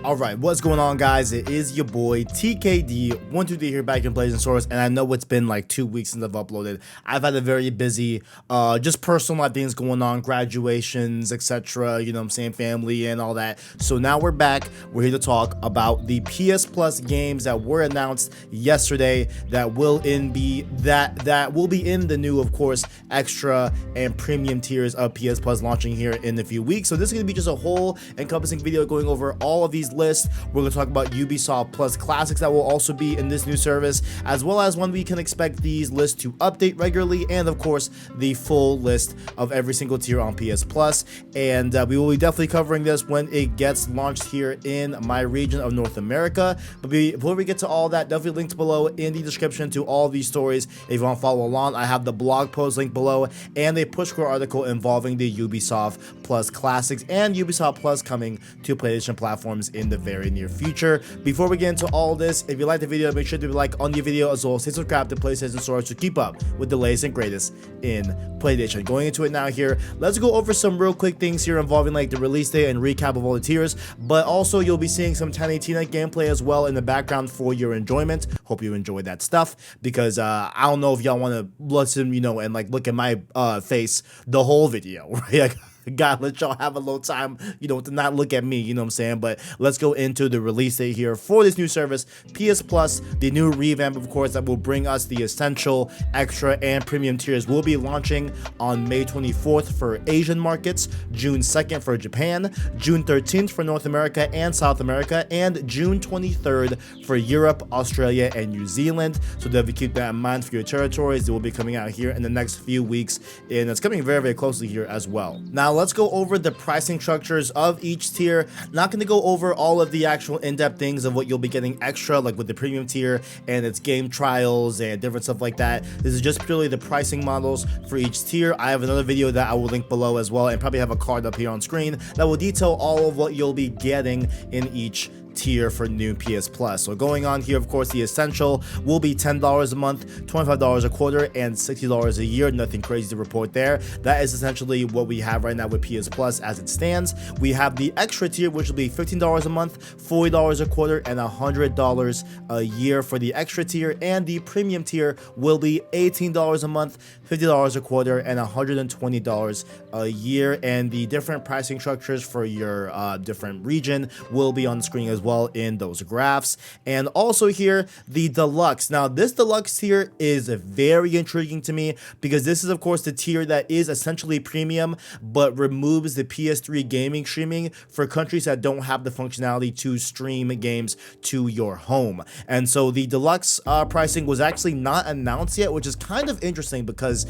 Alright, what's going on, guys? It is your boy TKD123 here back in Blazing Source, and I know it's been like 2 weeks since I've uploaded. I've had a very busy, just personal things going on, graduations, etc., you know what I'm saying, family and all that. So now we're back. We're here to talk about the PS Plus games that were announced yesterday that will be in the new, of course, extra and premium tiers of PS Plus launching here in a few weeks. So this is going to be just a whole encompassing video going over all of these lists. We're going to talk about Ubisoft Plus classics that will also be in this new service, as well as when we can expect these lists to update regularly, and of course the full list of every single tier on PS Plus. And we will be definitely covering this when it gets launched here in my region of North America. But before we get to all that, definitely links below in the description to all these stories. If you want to follow along, I have the blog post link below and a push core article involving the Ubisoft Plus classics and Ubisoft Plus coming to PlayStation platforms in the very near future. Before we get into all this, if you like the video, make sure to like on the video, as well as hit subscribe to PlayStation Source to keep up with the latest and greatest in PlayStation. Going into it now here, let's go over some real quick things here involving like the release date and recap of all the tiers, but also you'll be seeing some 1080 gameplay as well in the background for your enjoyment. Hope you enjoyed that stuff, because I don't know if y'all want to listen, you know, and like look at my face the whole video, right? God, let y'all have a little time, you know, to not look at me, you know what I'm saying? But let's go into the release date here for this new service, PS Plus. The new revamp, of course, that will bring us the essential, extra, and premium tiers will be launching on May 24th for Asian markets, June 2nd for Japan, June 13th for North America and South America, and June 23rd for Europe, Australia, and New Zealand. So definitely keep that in mind for your territories. They will be coming out here in the next few weeks, and it's coming very, very closely here as well. Now, let's go over the pricing structures of each tier. Not going to go over all of the actual in-depth things of what you'll be getting extra, like with the premium tier and its game trials and different stuff like that. This is just purely the pricing models for each tier. I have another video that I will link below as well, and probably have a card up here on screen that will detail all of what you'll be getting in each tier for new PS Plus. So going on here, of course, the essential will be $10 a month, $25 a quarter, and $60 a year. Nothing crazy to report there. That is essentially what we have right now with PS Plus as it stands. We have the extra tier, which will be $15 a month, $40 a quarter, and $100 a year for the extra tier. And the premium tier will be $18 a month, $50 a quarter, and $120 a year. And the different pricing structures for your different region will be on the screen as well in those graphs. And also here, the deluxe. Now this deluxe tier is very intriguing to me, because this is of course the tier that is essentially premium but removes the PS3 gaming streaming for countries that don't have the functionality to stream games to your home. And so the deluxe pricing was actually not announced yet, which is kind of interesting, because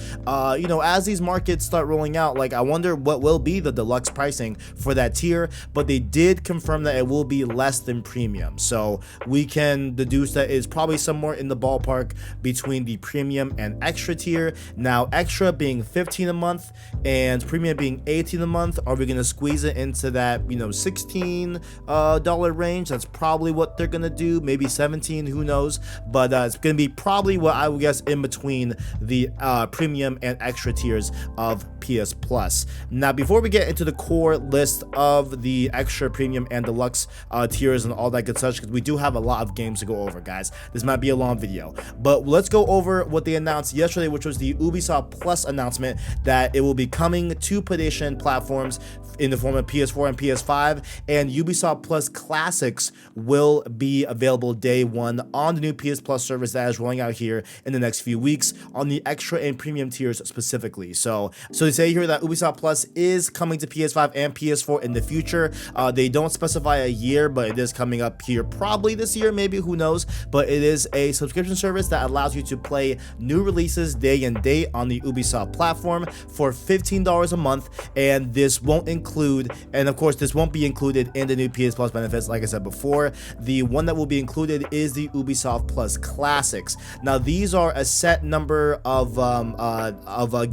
you know, as these markets start rolling out, like I wonder what will be the deluxe pricing for that tier. But they did confirm that it will be less than premium, so we can deduce that it's probably somewhere in the ballpark between the premium and extra tier. Now extra being $15 a month and premium being $18 a month, are we going to squeeze it into that, you know, $16 range? That's probably what they're going to do, maybe 17, who knows, but it's going to be probably what I would guess in between the premium and extra tiers of PS Plus. Now before we get into the core list of the extra, premium, and deluxe tiers and all that good stuff, because we do have a lot of games to go over, guys. This might be a long video, but let's go over what they announced yesterday, which was the Ubisoft Plus announcement that it will be coming to PlayStation platforms in the form of PS4 and PS5, and Ubisoft Plus classics will be available day one on the new PS Plus service that is rolling out here in the next few weeks on the extra and premium tiers specifically. So they say here that Ubisoft Plus is coming to PS5 and PS4 in the future. They don't specify a year, but it is coming up here probably this year, maybe, who knows. But it is a subscription service that allows you to play new releases day and date on the Ubisoft platform for $15 a month, and this won't include, and of course this won't be included in the new PS Plus benefits. Like I said before, the one that will be included is the Ubisoft Plus classics. Now these are a set number of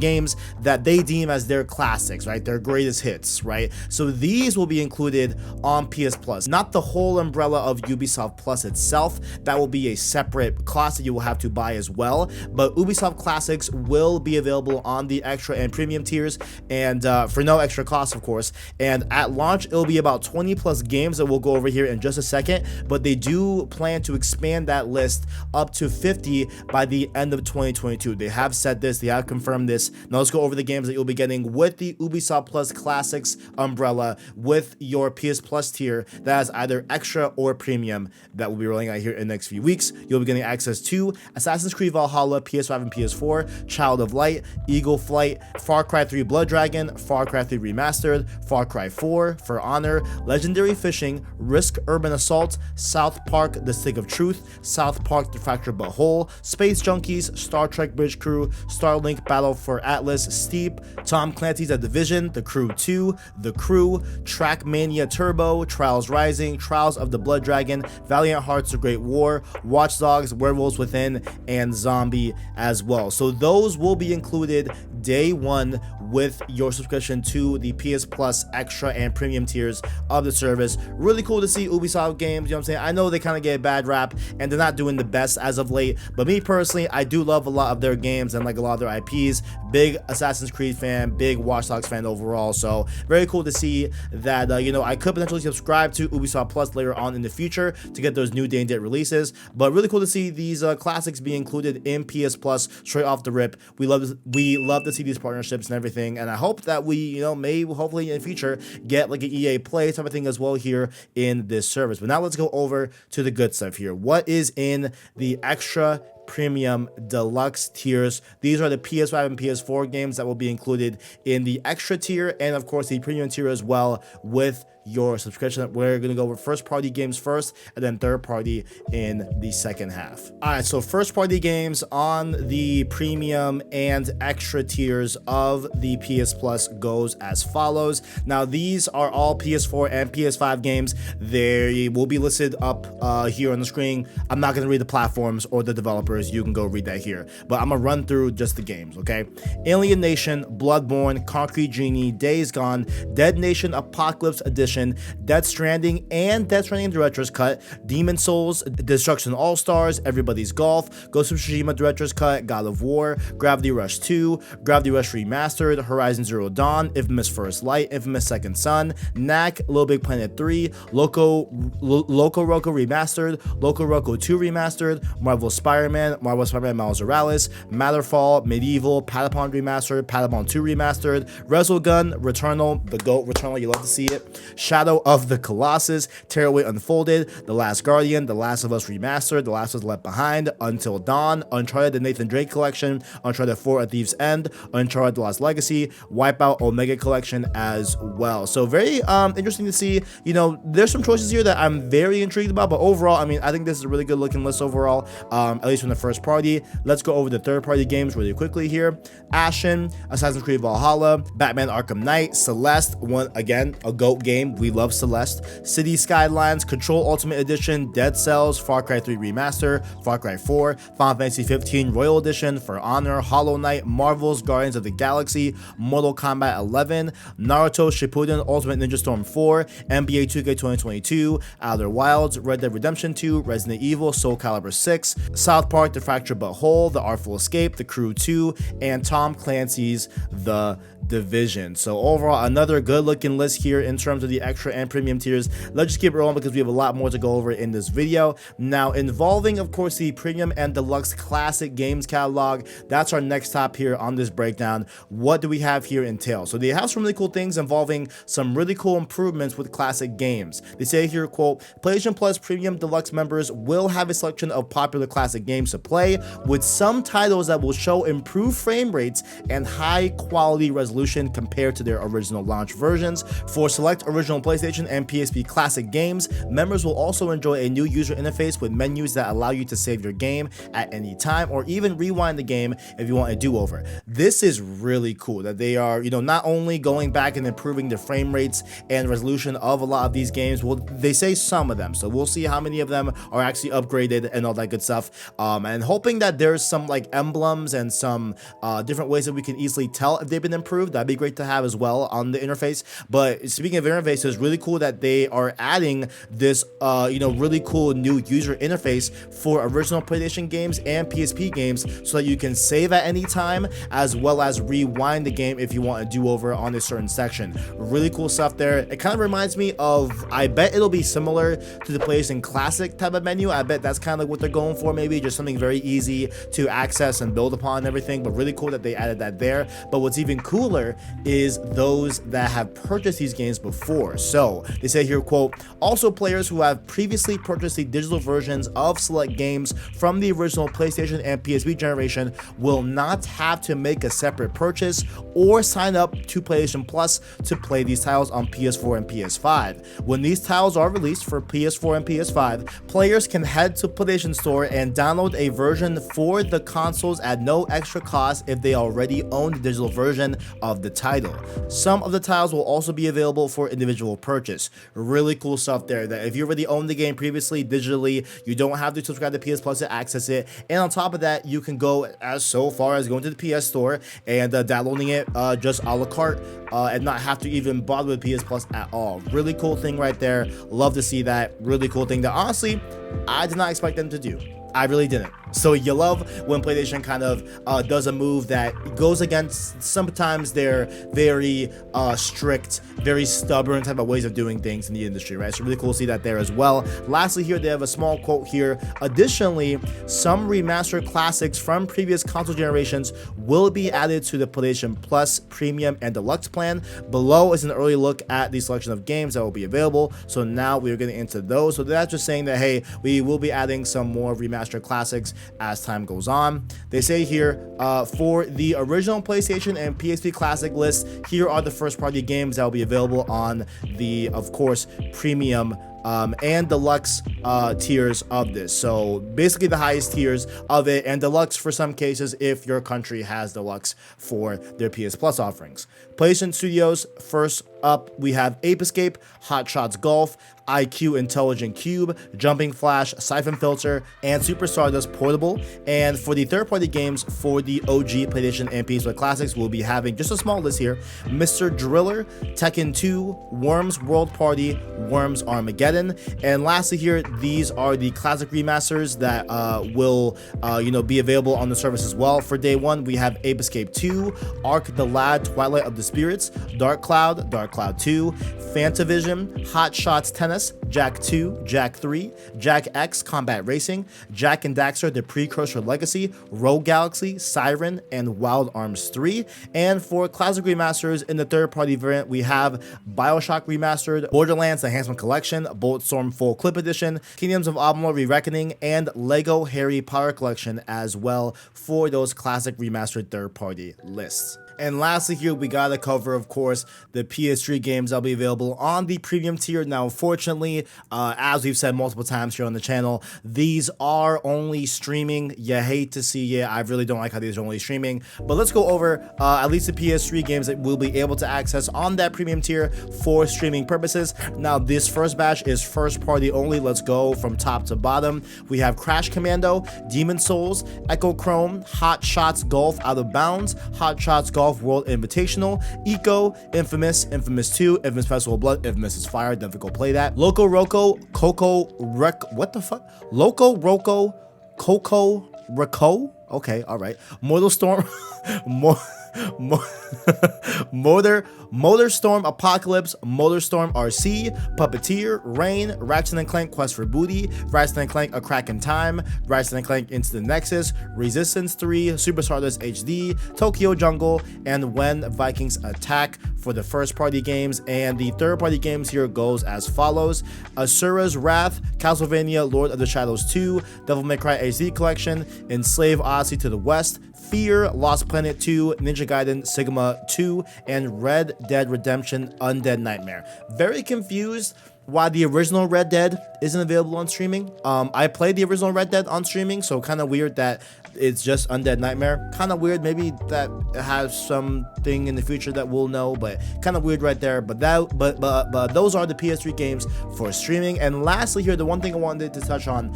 games that they deem as their classics, right? Their greatest hits, right? So these will be included on PS Plus, not the whole umbrella of Ubisoft Plus itself. That will be a separate cost that you will have to buy as well, but Ubisoft classics will be available on the extra and premium tiers, and for no extra cost, of course. course. And at launch, it'll be about 20 plus games that we'll go over here in just a second, but they do plan to expand that list up to 50 by the end of 2022. They have said this, they have confirmed this. Now let's go over the games that you'll be getting with the Ubisoft Plus Classics umbrella with your PS Plus tier that has either extra or premium that will be rolling out here in the next few weeks. You'll be getting access to Assassin's Creed Valhalla, PS5 and PS4, Child of Light, Eagle Flight, Far Cry 3 Blood Dragon, Far Cry 3 Remastered, Far Cry 4, For Honor, Legendary Fishing, Risk Urban Assault, South Park The Stick of Truth, South Park The Fractured But Whole, Space Junkies, Star Trek Bridge Crew, Starlink Battle for Atlas, Steep, Tom Clancy's The Division, The Crew 2, The Crew, Trackmania Turbo, Trials Rising, Trials of the Blood Dragon, Valiant Hearts The Great War, Watch Dogs, Werewolves Within, and Zombie as well. So those will be included day one with your subscription to the PS Plus extra and premium tiers of the service. Really cool to see Ubisoft games, you know what I'm saying? I know they kind of get a bad rap and they're not doing the best as of late, but me personally, I do love a lot of their games and like a lot of their IPs. Big Assassin's Creed fan, big Watch Dogs fan overall, so very cool to see that, I could potentially subscribe to Ubisoft Plus later on in the future to get those new day and date releases, but really cool to see these classics be included in PS Plus straight off the rip. We love to see these partnerships and everything, and I hope that we, may hopefully in the future get like an EA Play type of thing as well here in this service. But now let's go over to the good stuff here. What is in the extra premium deluxe tiers? These are the PS5 and PS4 games that will be included in the extra tier and of course the premium tier as well with your subscription. We're going to go over first party games first and then third party in the second half. All right, so first party games on the premium and extra tiers of the PS Plus goes as follows. Now these are all PS4 and PS5 games. They will be listed up here on the screen. I'm not going to read the platforms or the developers. You can go read that here, but I'm gonna run through just the games, okay? Alien Nation, Bloodborne, Concrete Genie, Days Gone, Dead Nation Apocalypse Edition, Death Stranding and Death Stranding Director's Cut, Demon Souls, Destruction All-Stars, Everybody's Golf, Ghost of Tsushima Director's Cut, God of War, Gravity Rush 2, Gravity Rush Remastered, Horizon Zero Dawn, Infamous First Light, Infamous Second Son, Knack, Little Big Planet 3, Loco Roco Remastered, Loco Roco 2 Remastered, Marvel Spider-Man, Marvel Spider-Man Miles Morales, Matterfall, Medieval, Patapon Remastered, Patapon 2 Remastered, Resogun, Returnal, the GOAT Returnal, you love to see it, Shadow of the Colossus, Tearaway Unfolded, The Last Guardian, The Last of Us Remastered, The Last of Us Left Behind, Until Dawn, Uncharted the Nathan Drake Collection, Uncharted 4 A Thief's End, Uncharted The Lost Legacy, Wipeout Omega Collection as well. So very interesting to see. There's some choices here that I'm very intrigued about, but overall, I think this is a really good looking list overall, at least from the first party. Let's go over the third party games really quickly here. Ashen, Assassin's Creed Valhalla, Batman Arkham Knight, Celeste, again, a GOAT game. We love Celeste. City Skylines, Control Ultimate Edition, Dead Cells, Far Cry 3 Remaster, Far Cry 4, Final Fantasy 15 Royal Edition, For Honor, Hollow Knight, Marvel's Guardians of the Galaxy, Mortal Kombat 11, Naruto Shippuden Ultimate Ninja Storm 4, NBA 2K 2022, Outer Wilds, Red Dead Redemption 2, Resident Evil, Soul Calibur 6, South Park The Fractured But Whole, The Artful Escape, The Crew 2, and Tom Clancy's The Division. So overall, another good looking list here in terms of the extra and premium tiers. Let's just keep it rolling because we have a lot more to go over in this video. Now, involving of course the premium and deluxe classic games catalog, that's our next top here on this breakdown. What do we have here entail? So they have some really cool things involving some really cool improvements with classic games. They say here, quote, PlayStation Plus Premium Deluxe members will have a selection of popular classic games to play, with some titles that will show improved frame rates and high quality resolution compared to their original launch versions. For select original PlayStation and PSP classic games, members will also enjoy a new user interface with menus that allow you to save your game at any time or even rewind the game if you want a do-over. This is really cool that they are, not only going back and improving the frame rates and resolution of a lot of these games. Well, they say some of them, so we'll see how many of them are actually upgraded and all that good stuff. And hoping that there's some like emblems and some different ways that we can easily tell if they've been improved. That'd be great to have as well on the interface. But speaking of interface releases. Really cool that they are adding this, really cool new user interface for original PlayStation games and PSP games, so that you can save at any time, as well as rewind the game if you want a do-over on a certain section. Really cool stuff there. It kind of reminds me of, I bet it'll be similar to the PlayStation Classic type of menu. I bet that's kind of what they're going for, maybe just something very easy to access and build upon and everything. But really cool that they added that there. But what's even cooler is those that have purchased these games before. So they say here, quote, also players who have previously purchased the digital versions of select games from the original PlayStation and PSP generation will not have to make a separate purchase or sign up to PlayStation Plus to play these titles on PS4 and PS5. When these titles are released for PS4 and PS5, players can head to PlayStation Store and download a version for the consoles at no extra cost if they already own the digital version of the title. Some of the titles will also be available for individual purchase. Really cool stuff there, that if you already owned the game previously digitally, you don't have to subscribe to PS Plus to access it. And on top of that, you can go as so far as going to the PS Store and downloading it just a la carte and not have to even bother with PS Plus at all. Really cool thing right there. Love to see that. Really cool thing that honestly I did not expect them to do. I really didn't. So you love when PlayStation kind of does a move that goes against sometimes their very strict, very stubborn type of ways of doing things in the industry, right? So really cool to see that there as well. Lastly here, they have a small quote here. Additionally, some remastered classics from previous console generations will be added to the PlayStation Plus Premium and Deluxe plan. Below is an early look at the selection of games that will be available. So now we're getting into those. So that's just saying that, hey, we will be adding some more remastered classics as time goes on. They say here, for the original PlayStation and PSP Classic list, here are the first party games that will be available on the, of course, premium and deluxe tiers of this. So basically the highest tiers of it, and deluxe for some cases if your country has deluxe for their PS Plus offerings. PlayStation Studios, first up we have Ape Escape, Hot Shots Golf, IQ Intelligent Cube, Jumping Flash, Siphon Filter, and Super Stardust Portable. And for the third-party games for the OG PlayStation and PS4 Classics, we'll be having just a small list here: Mr. Driller, Tekken 2, Worms World Party, Worms Armageddon. And lastly here, these are the classic remasters that will be available on the service as well. For day one, we have Ape Escape 2, Ark the Lad Twilight of the Spirits, Dark Cloud 2, Fantavision, Hot Shots Tennis, Jack 2, Jack 3, Jack X Combat Racing, Jack and Daxter The Precursor Legacy, Rogue Galaxy, Siren, and Wild Arms 3. And for classic remasters in the third-party variant, we have BioShock Remastered, Borderlands Enhancement Collection, Bulletstorm Full Clip Edition, Kingdoms of Amalur Re-Reckoning, and Lego Harry Potter Collection as well for those classic remastered third-party lists. And lastly here, we gotta cover, of course, the PS3 games that'll be available on the premium tier. Now, unfortunately, as we've said multiple times here on the channel, these are only streaming. You hate to see it. I really don't like how these are only streaming. But let's go over at least the PS3 games that we'll be able to access on that premium tier for streaming purposes. Now, this first batch is first party only. Let's go from top to bottom. We have Crash Commando, Demon Souls, Echo Chrome, Hot Shots Golf Out of Bounds, Hot Shots Golf World Invitational, Eco, Infamous, Infamous 2, Infamous Festival of Blood, Infamous is Fire, don't go play that. Loco Roco, Coco Rec, what the fuck? Loco Roco, Coco Reco? Okay, alright. Mortal Storm, Motor Storm Apocalypse, Motor Storm RC, Puppeteer, Rain, Ratchet & Clank Quest for Booty, Ratchet & Clank A Crack in Time, Ratchet & Clank Into the Nexus, Resistance 3, Super Stardust HD, Tokyo Jungle, and When Vikings Attack for the first party games. And the third party games here goes as follows: Asura's Wrath, Castlevania Lord of the Shadows 2, Devil May Cry HD Collection, Enslave Odyssey to the West, Fear, Lost Planet 2, Ninja Gaiden Sigma 2, and Red Dead Redemption Undead Nightmare. Very confused why the original Red Dead isn't available on streaming. I played the original Red Dead on streaming, so kind of weird that it's just Undead Nightmare. Kind of weird, maybe that has something in the future that we'll know, but kind of weird right there. But those are the PS3 games for streaming. And lastly here, the one thing I wanted to touch on,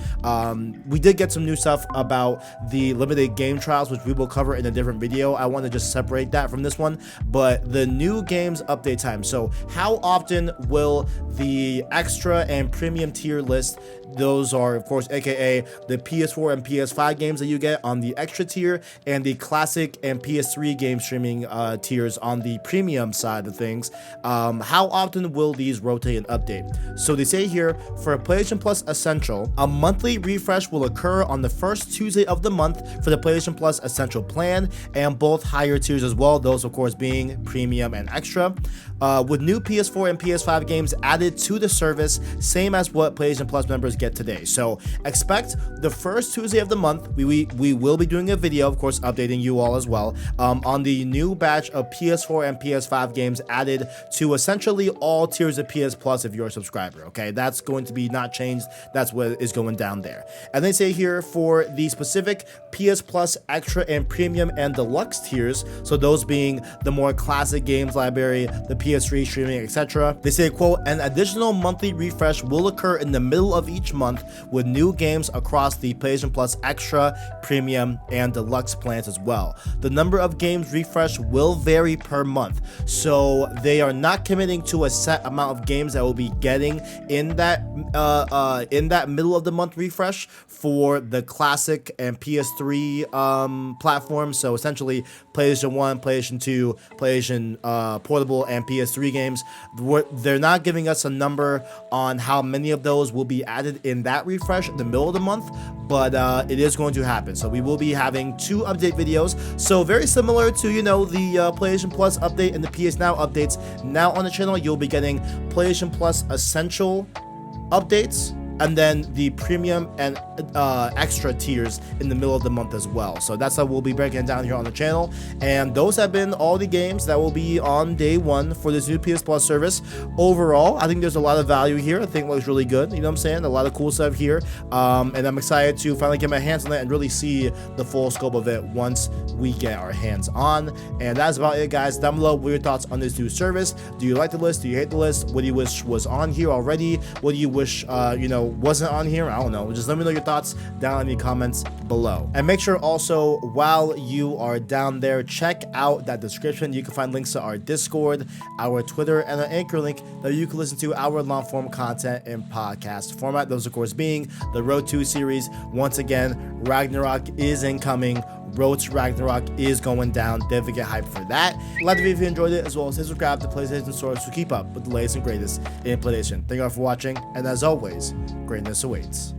we did get some new stuff about the limited game trials, which we will cover in a different video. I want to just separate that from this one, but the new games update time. So how often will the extra and premium tier list, those are of course aka the PS4 and PS5 games that you get on the extra tier, and the classic and PS3 game streaming tiers on the premium side of things, how often will these rotate and update? So they say here, for PlayStation Plus Essential, a monthly refresh will occur on the first Tuesday of the month for the PlayStation Plus Essential plan, and both higher tiers as well, those of course being premium and extra, with new PS4 and PS5 games added to the service, same as what PlayStation Plus members get today. So expect the first Tuesday of the month, we will be doing a video, of course, updating you all as well, on the new batch of PS4 and PS5 games added to essentially all tiers of PS Plus if you're a subscriber. Okay, that's going to be not changed. That's what is going down there. And they say here, for the specific PS Plus Extra and Premium and Deluxe tiers, so those being the more classic games library, the PS3 streaming, etc. They say, quote, an additional monthly refresh will occur in the middle of each month with new games across the PlayStation Plus Extra, Premium, and Deluxe plans as well. The number of games refreshed will vary per month, so they are not committing to a set amount of games that we'll be getting in that middle of the month refresh for the classic and PS3 platforms. So essentially PlayStation 1, PlayStation 2, PlayStation Portable, and PS3 games. They're not giving us a number on how many of those will be added in that refresh in the middle of the month, but it is going to happen. So we will be having 2 update videos, so very similar to, you know, the PlayStation Plus update and the PS Now updates. Now on the channel you'll be getting PlayStation Plus Essential updates, and then the premium and extra tiers in the middle of the month as well. So that's how we'll be breaking it down here on the channel. And those have been all the games that will be on day 1 for this new PS Plus service. Overall, I think there's a lot of value here. I think it looks really good. You know what I'm saying? A lot of cool stuff here. And I'm excited to finally get my hands on it and really see the full scope of it once we get our hands on. And that's about it, guys. Down below, what are your thoughts on this new service? Do you like the list? Do you hate the list? What do you wish was on here already? What do you wish, you know, wasn't on here? I don't know. Just let me know your thoughts down in the comments below. And make sure also, while you are down there, check out that description. You can find links to our Discord, our Twitter, and an Anchor link that you can listen to our long form content in podcast format. Those of course being the Road 2 series. Once again, Ragnarok is incoming. Road to Ragnarok is going down. Definitely get hyped for that. Like the video if you enjoyed it, as well as hit subscribe to PlayStation Source to keep up with the latest and greatest in PlayStation. Thank you all for watching, and as always, greatness awaits.